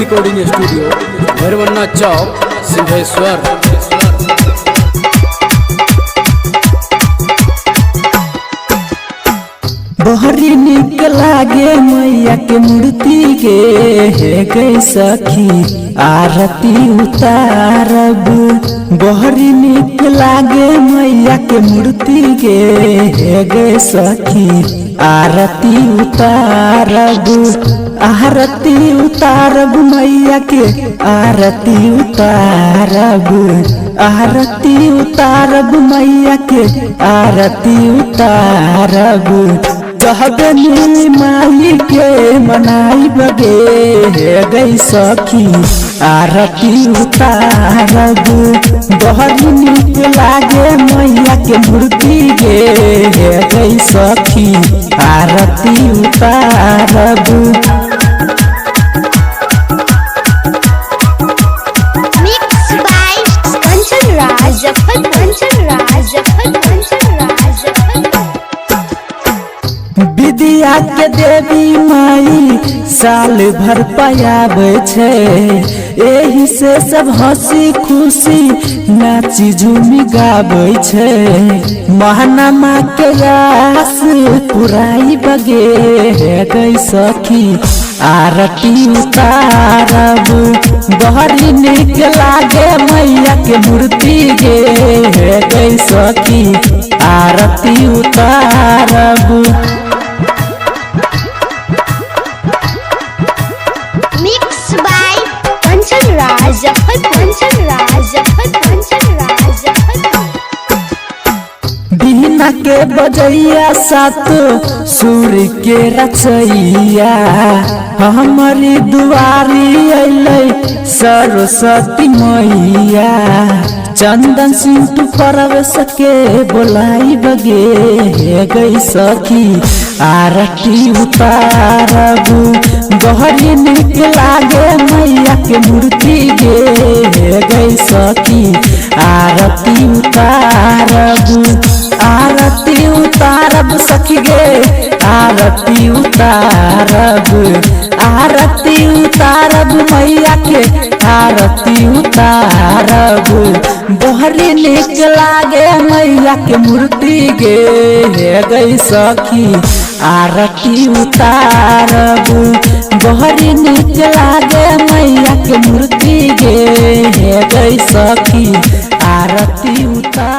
Recording studio भैरवन्ना चौक सिंहेश्वर। बहरी निक लागे मैया के मूर्ति के हे गई सखी आरती उतारब। बहरी निक लागे मैया के मूर्ति के हे गई सखी आरती उतारब। आरती उतारब मैया के आरती उतारब। आरती उतारब मैया के आरती उतारब। कहबनी माई के मनाई बगे हे गई सखी आरती उतारब। बहरी निक लागे मैया के मूर्ति गे हे गई सखी आरती उतारब। विद्या के देवी माई साल भर पायाबे छे, एही से सब हंसी खुशी नाची झूमी गाबे छे। महानमा के आस पुराई बगे हे गई सखी आरती उतारब। बहरी निक लागे मैया के मूर्ति गे हे गई सखी आरती उतारब। बिना के बजैया सात सुर के रचैया हमारी दुआरी अलै सरस्वती मैया। चंदन सिंह परवेश के बोलाई बगे हे गई सखी आरती उतारब। बहरी निक लागे मैया के मूर्ति गे हे गई सखी आरती उतारब। आरती उतारब सखी गे आरती उतारब। आरती उतारब मैया के आरती उतारब। बहरी निक लागे मैया के मूर्ति गे हे गई सखी आरती उतारब। बहरी निक लागे मैया के मूर्ति गे हे गई सखी आरती उतारब।